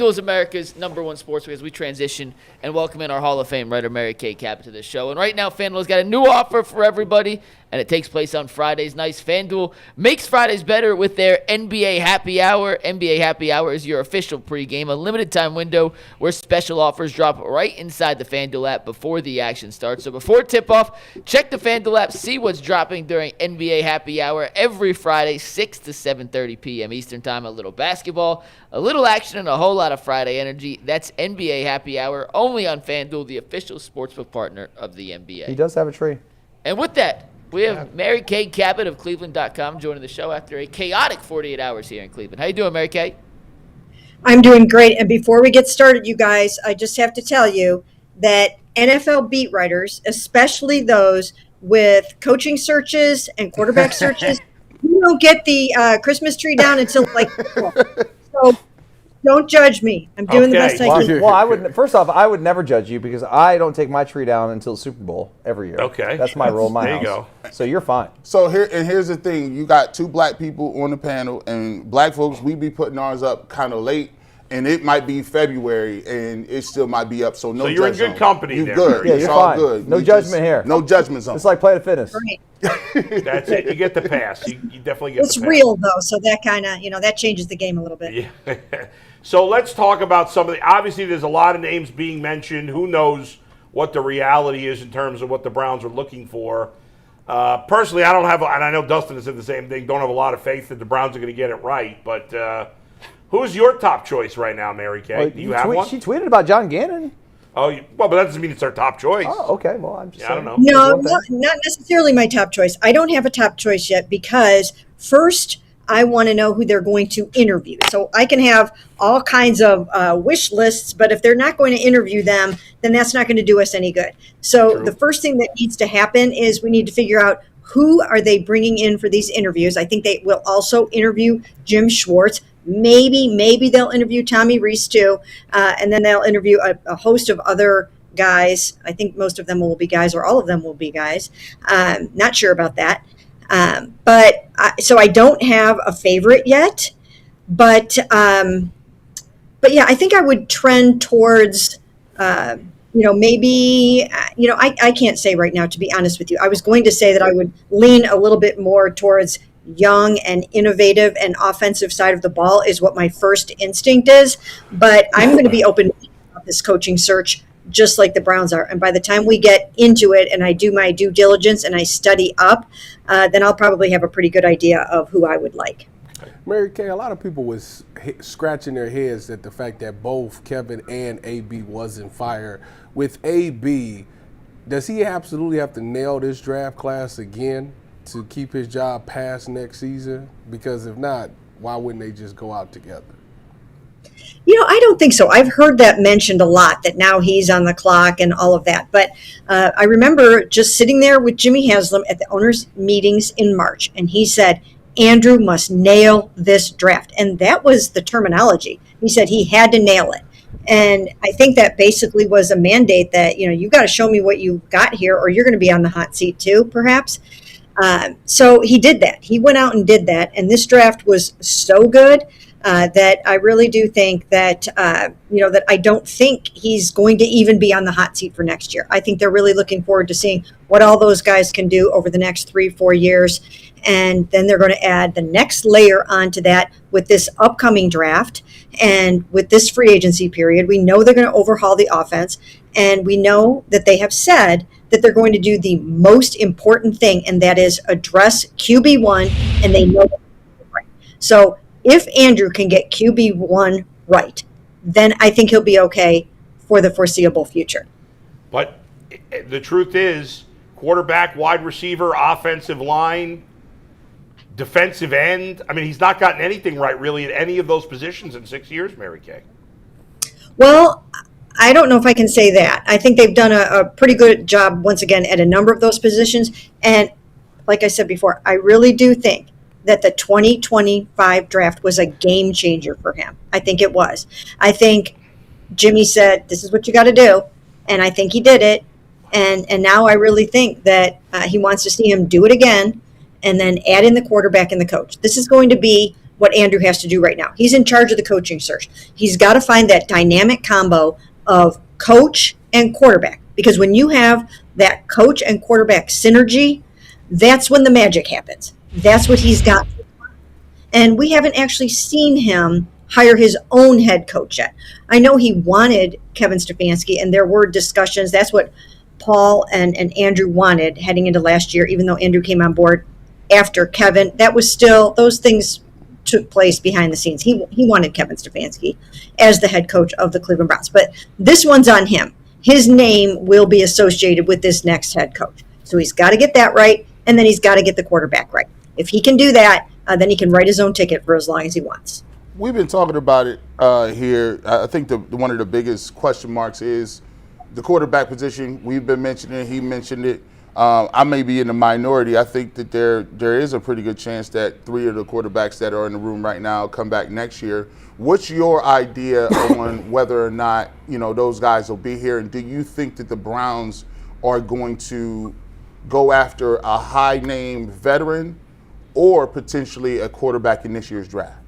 FanDuel is America's #1 sportsbook as we transition and welcome in our Hall of Fame writer, Mary Kay Cabot, to the show. And right now, FanDuel's got a new offer for everybody, and it takes place on Fridays nights. FanDuel makes Fridays better with their NBA Happy Hour. NBA Happy Hour is your official pregame, a limited-time window where special offers drop right inside the FanDuel app before the action starts. So before tip-off, check the FanDuel app, see what's dropping during NBA Happy Hour every Friday, 6 to 7:30 p.m. Eastern Time. A little basketball, a little action, and a whole lot of Friday energy. That's NBA Happy Hour, only on FanDuel, the official sportsbook partner of the NBA. He does have a tree. And with that, we have Mary Kay Cabot of Cleveland.com joining the show after a chaotic 48 hours here in Cleveland. How you doing, Mary Kay? I'm doing great. And before we get started, you guys, I just have to tell you that NFL beat writers, especially those with coaching searches and quarterback searches, you don't get the Christmas tree down until like April. So don't judge me. I'm doing the best I can. Well, I would never judge you because I don't take my tree down until Super Bowl every year. Okay. That's my rule in my house. There you go. So you're fine. So here's the thing. You got 2 black people on the panel, and black folks, we be putting ours up kind of late, and it might be February, and it still might be up. So no. So you're in good company You're there. good. Yeah, It's you're all fine. good. No judgment here. No judgment zone. It's like Planet Fitness. Right. That's it. You get the pass. You definitely get It's the pass. real, though, so that kind of, that changes the game a little bit. Yeah. So let's talk about some of the – obviously there's a lot of names being mentioned. Who knows what the reality is in terms of what the Browns are looking for. Personally, I don't have – and I know Dustin has said the same thing, don't have a lot of faith that the Browns are going to get it right. But who's your top choice right now, Mary Kay? Well, Do you have one? She tweeted about John Gannon. Oh, well, but that doesn't mean it's their top choice. Oh, okay. Well, I'm just saying. I don't No, know. not necessarily my top choice. I don't have a top choice yet because first I want to know who they're going to interview. So I can have all kinds of wish lists, but if they're not going to interview them, then that's not going to do us any good. So the first thing that needs to happen is we need to figure out who are they bringing in for these interviews. I think they will also interview Jim Schwartz. Maybe they'll interview Tommy Rees too, and then they'll interview a host of other guys. I think most of them will be guys, or all of them will be guys. Not sure about that, so I don't have a favorite yet. But yeah, I think I would trend towards. Maybe I can't say right now, to be honest with you. I was going to say that I would lean a little bit more towards young and innovative and offensive side of the ball is what my first instinct is. But I'm going to be open about this coaching search just like the Browns are. And by the time we get into it and I do my due diligence and I study up, then I'll probably have a pretty good idea of who I would like. Mary Kay, a lot of people was scratching their heads at the fact that both Kevin and AB wasn't fired. With AB, does he absolutely have to nail this draft class again to keep his job past next season? Because if not, why wouldn't they just go out together? I don't think so. I've heard that mentioned a lot, that now he's on the clock and all of that. But I remember just sitting there with Jimmy Haslam at the owners' meetings in March, and he said, Andrew must nail this draft. And that was the terminology. He said he had to nail it. And I think that basically was a mandate that, you got to show me what you got here or you're going to be on the hot seat too, perhaps. So he did that. He went out and did that. And this draft was so good that I really do think that, that I don't think he's going to even be on the hot seat for next year. I think they're really looking forward to seeing what all those guys can do over the next 3-4 years. And then they're going to add the next layer onto that with this upcoming draft and with this free agency period. We know they're going to overhaul the offense, and we know that they have said that they're going to do the most important thing, and that is address QB1, and they know that. Right. So if Andrew can get QB1 right, then I think he'll be okay for the foreseeable future. But the truth is, quarterback, wide receiver, offensive line, defensive end. I mean, he's not gotten anything right really at any of those positions in 6 years, Mary Kay. Well, I don't know if I can say that. I think they've done a pretty good job, once again, at a number of those positions. And like I said before, I really do think that the 2025 draft was a game changer for him. I think it was. I think Jimmy said, this is what you got to do. And I think he did it. And now I really think that he wants to see him do it again and then add in the quarterback and the coach. This is going to be what Andrew has to do right now. He's in charge of the coaching search. He's got to find that dynamic combo of coach and quarterback, because when you have that coach and quarterback synergy, that's when the magic happens. That's what he's got. And we haven't actually seen him hire his own head coach yet. I know he wanted Kevin Stefanski, and there were discussions. That's what Paul and Andrew wanted heading into last year, even though Andrew came on board after Kevin. That was still, those things took place behind the scenes. He wanted Kevin Stefanski as the head coach of the Cleveland Browns. But this one's on him. His name will be associated with this next head coach. So he's got to get that right, and then he's got to get the quarterback right. If he can do that, then he can write his own ticket for as long as he wants. We've been talking about it here. I think one of the biggest question marks is the quarterback position. We've been mentioning it. He mentioned it. I may be in the minority. I think that there is a pretty good chance that 3 of the quarterbacks that are in the room right now come back next year. What's your idea on whether or not those guys will be here? And do you think that the Browns are going to go after a high-name veteran or potentially a quarterback in this year's draft?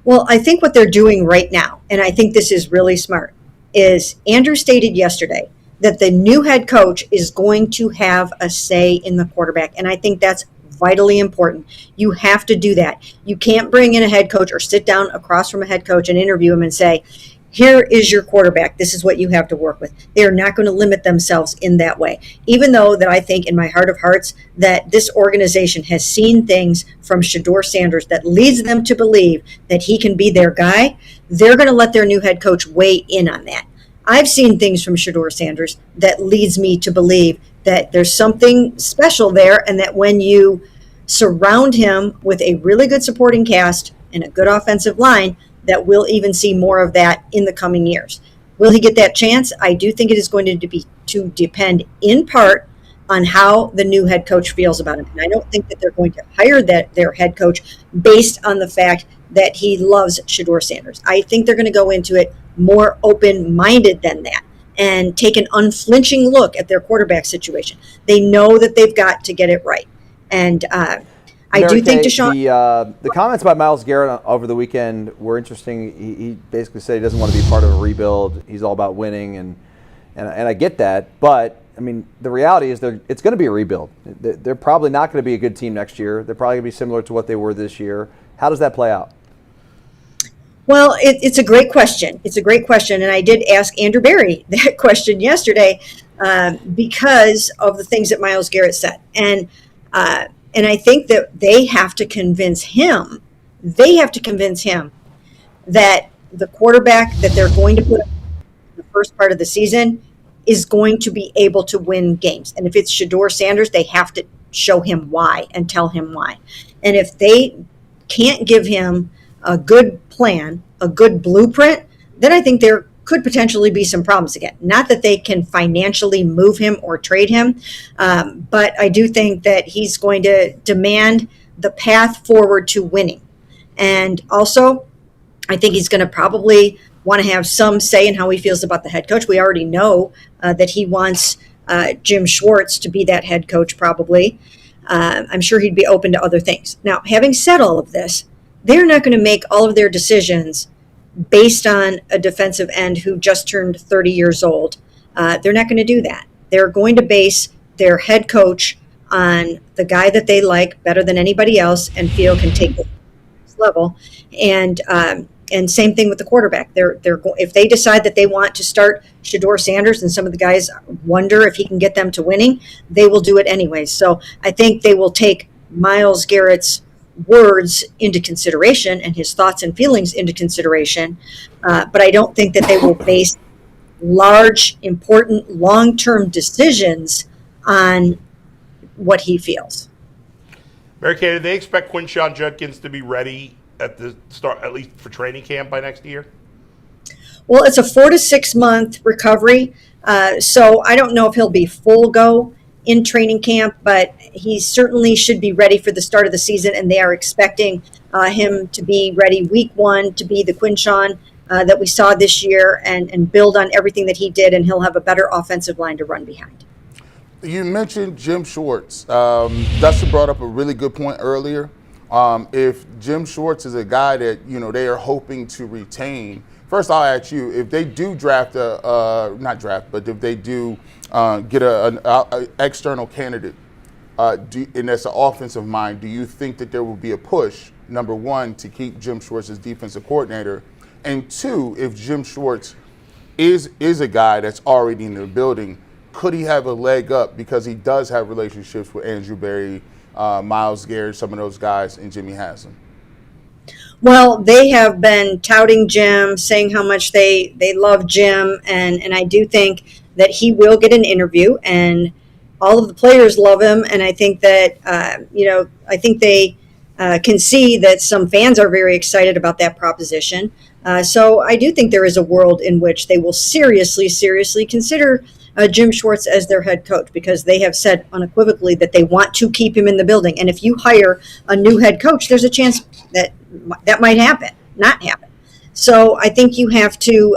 Well, I think what they're doing right now, and I think this is really smart, is Andrew stated yesterday that the new head coach is going to have a say in the quarterback. And I think that's vitally important. You have to do that. You can't bring in a head coach or sit down across from a head coach and interview him and say, here is your quarterback. This is what you have to work with. They are not going to limit themselves in that way. Even though that I think in my heart of hearts that this organization has seen things from Shedeur Sanders that leads them to believe that he can be their guy, they're going to let their new head coach weigh in on that. I've seen things from Shedeur Sanders that leads me to believe that there's something special there, and that when you surround him with a really good supporting cast and a good offensive line, that we'll even see more of that in the coming years. Will he get that chance? I do think it is going to depend in part on how the new head coach feels about him. And I don't think that they're going to hire their head coach based on the fact that he loves Shedeur Sanders. I think they're going to go into it more open-minded than that and take an unflinching look at their quarterback situation. They know that they've got to get it right. And I do think Deshaun... The comments about Myles Garrett over the weekend were interesting. He basically said he doesn't want to be part of a rebuild. He's all about winning, and I get that. But, I mean, the reality is it's going to be a rebuild. They're probably not going to be a good team next year. They're probably going to be similar to what they were this year. How does that play out? Well, it's a great question. It's a great question. And I did ask Andrew Berry that question yesterday because of the things that Myles Garrett said. And I think that they have to convince him that the quarterback that they're going to put in the first part of the season is going to be able to win games. And if it's Shedeur Sanders, they have to show him why and tell him why. And if they can't give him a good plan, a good blueprint, then I think there could potentially be some problems again. Not that they can financially move him or trade him, but I do think that he's going to demand the path forward to winning. And also, I think he's going to probably want to have some say in how he feels about the head coach. We already know that he wants Jim Schwartz to be that head coach probably. I'm sure he'd be open to other things. Now, having said all of this, they're not going to make all of their decisions based on a defensive end who just turned 30 years old. They're not going to do that. They're going to base their head coach on the guy that they like better than anybody else and feel can take the next level. And same thing with the quarterback. If they decide that they want to start Shedeur Sanders and some of the guys wonder if he can get them to winning, they will do it anyways. So I think they will take Myles Garrett's words into consideration and his thoughts and feelings into consideration. But I don't think that they will base large, important, long-term decisions on what he feels. Mary Kay, do they expect Quinshon Judkins to be ready at the start, at least for training camp by next year? Well, it's a 4 to 6 month recovery. So I don't know if he'll be full go in training camp, but he certainly should be ready for the start of the season, and they are expecting him to be ready week 1 to be the Quinshon that we saw this year and build on everything that he did, and he'll have a better offensive line to run behind. You mentioned Jim Schwartz. Dustin brought up a really good point earlier. If Jim Schwartz is a guy that, they are hoping to retain, first I'll ask you, if they do draft but if they do get an external candidate, and that's an offensive mind, do you think that there will be a push, number one, to keep Jim Schwartz as defensive coordinator? And two, if Jim Schwartz is a guy that's already in the building, could he have a leg up because he does have relationships with Andrew Berry, Myles Garrett, some of those guys, and Jimmy Haslam? Well, they have been touting Jim, saying how much they love Jim, and I do think that he will get an interview, and all of the players love him, and I think that, I think they can see that some fans are very excited about that proposition. So I do think there is a world in which they will seriously consider Jim Schwartz as their head coach, because they have said unequivocally that they want to keep him in the building. And if you hire a new head coach, there's a chance that might not happen. So I think you have to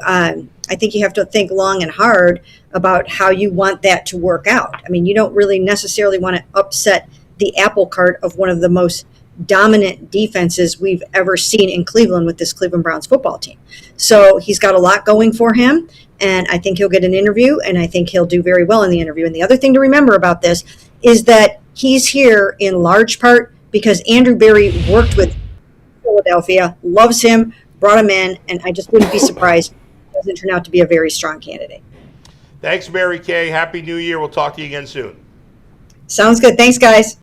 think long and hard about how you want that to work out. I mean, you don't really necessarily want to upset the apple cart of one of the most dominant defenses we've ever seen in Cleveland with this Cleveland Browns football team. So he's got a lot going for him, and I think he'll get an interview, and I think he'll do very well in the interview. And the other thing to remember about this is that he's here in large part because Andrew Berry worked with Philadelphia, loves him, brought him in, and I just wouldn't be surprised if he doesn't turn out to be a very strong candidate. Thanks, Mary Kay. Happy New Year. We'll talk to you again soon. Sounds good. Thanks, guys.